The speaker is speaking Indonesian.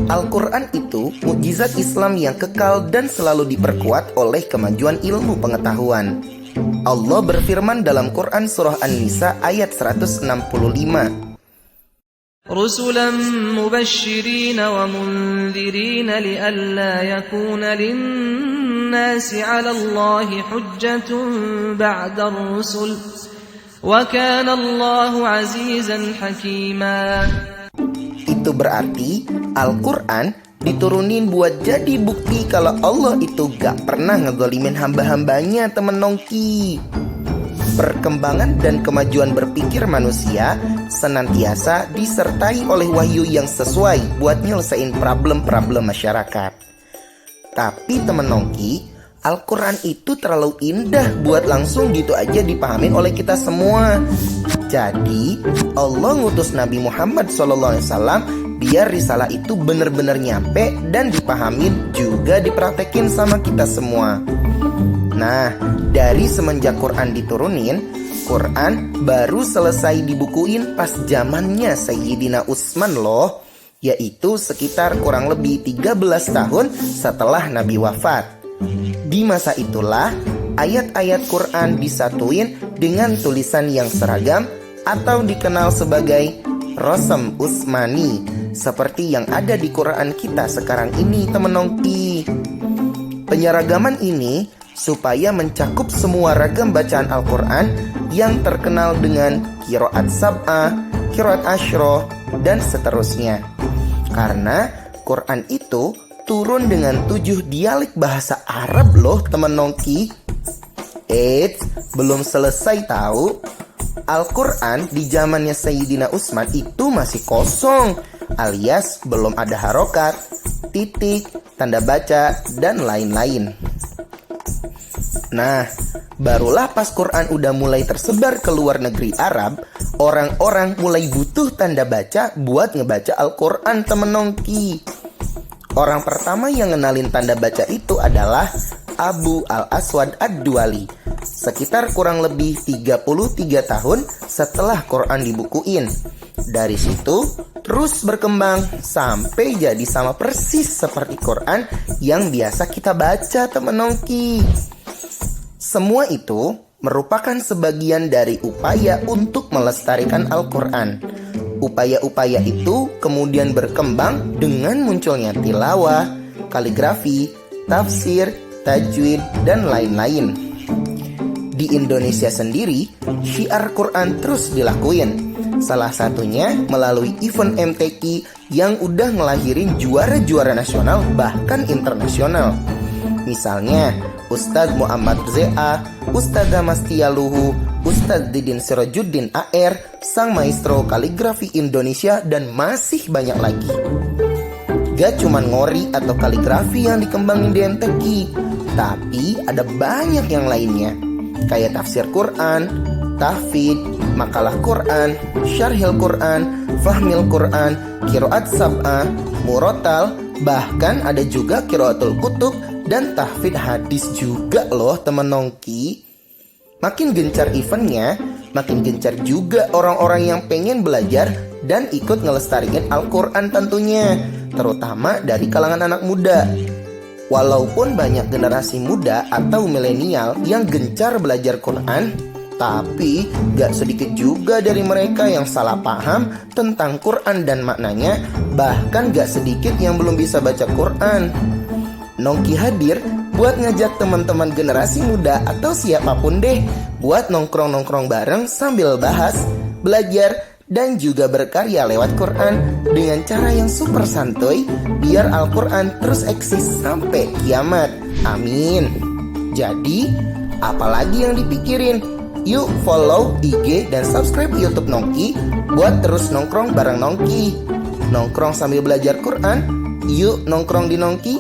Al-Quran itu mukjizat Islam yang kekal dan selalu diperkuat oleh kemajuan ilmu pengetahuan. Allah berfirman dalam Quran surah An-Nisa ayat 165. رسلا مبشرين ومنذرين لئلا يكون للناس على الله حجة بعد الرسل وكان الله عزيزا حكيما. Itu berarti Al-Quran diturunin buat jadi bukti kalau Allah itu gak pernah ngezalimin hamba-hambanya, temen nongki. Perkembangan dan kemajuan berpikir manusia senantiasa disertai oleh wahyu yang sesuai buat nyelesain problem-problem masyarakat. Tapi temen nongki, Al-Quran itu terlalu indah buat langsung gitu aja dipahamin oleh kita semua. Jadi Allah ngutus Nabi Muhammad SAW biar risalah itu bener-bener nyampe dan dipahamin juga dipraktekin sama kita semua. Nah, dari semenjak Quran diturunin, Quran baru selesai dibukuin pas zamannya Sayyidina Utsman loh, yaitu sekitar kurang lebih 13 tahun setelah Nabi wafat. Di masa itulah ayat-ayat Quran disatuin dengan tulisan yang seragam atau dikenal sebagai Rasm Utsmani, seperti yang ada di Quran kita sekarang ini, temen nongki. Penyeragaman ini supaya mencakup semua ragam bacaan Al-Quran yang terkenal dengan qiraat sab'ah, qiraat asyroh, dan seterusnya. Karena Quran itu turun dengan 7 dialek bahasa Arab loh, temen nongki. Belum selesai tahu. Al-Quran di zamannya Sayyidina Utsman itu masih kosong, alias belum ada harokat, titik, tanda baca, dan lain-lain. Nah, barulah pas Quran udah mulai tersebar ke luar negeri Arab, orang-orang mulai butuh tanda baca buat ngebaca Al-Quran, temen nongki. Orang pertama yang ngenalin tanda baca itu adalah Abu Al-Aswad Ad-Duali, sekitar kurang lebih 33 tahun setelah Quran dibukuin. Dari situ terus berkembang sampai jadi sama persis seperti Quran yang biasa kita baca, temen nongki. Semua itu merupakan sebagian dari upaya untuk melestarikan Al-Quran. Upaya-upaya itu kemudian berkembang dengan munculnya tilawah, kaligrafi, tafsir, tajwid, dan lain-lain. Di Indonesia sendiri, syiar Quran terus dilakuin. Salah satunya melalui event MTQ yang udah ngelahirin juara-juara nasional bahkan internasional. Misalnya Ustadz Muhammad Z.A., Ustadz Mastia Luhu, Ustadz Didin Sirajuddin AR, sang maestro kaligrafi Indonesia, dan masih banyak lagi. Gak cuman ngori atau kaligrafi yang dikembangin di MTQ, tapi ada banyak yang lainnya, kayak tafsir Quran, tahfidz, makalah Quran, syarhil Quran, fahmil Quran, qiraat sab'ah, murotal, bahkan ada juga qiraatul kutub dan tahfidz hadis juga loh, temen nongki. Makin gencar eventnya, makin gencar juga orang-orang yang pengen belajar dan ikut ngelestariin Al-Quran tentunya, terutama dari kalangan anak muda. Walaupun banyak generasi muda atau milenial yang gencar belajar Quran, tapi gak sedikit juga dari mereka yang salah paham tentang Quran dan maknanya. Bahkan gak sedikit yang belum bisa baca Quran. Nongki hadir buat ngajak teman-teman generasi muda atau siapapun deh buat nongkrong-nongkrong bareng sambil bahas, belajar, dan juga berkarya lewat Quran dengan cara yang super santuy biar Al-Quran terus eksis sampai kiamat. Amin. Jadi, apalagi yang dipikirin? Yuk follow IG dan subscribe YouTube Nongki buat terus nongkrong bareng Nongki. Nongkrong sambil belajar Quran. Yuk nongkrong di Nongki.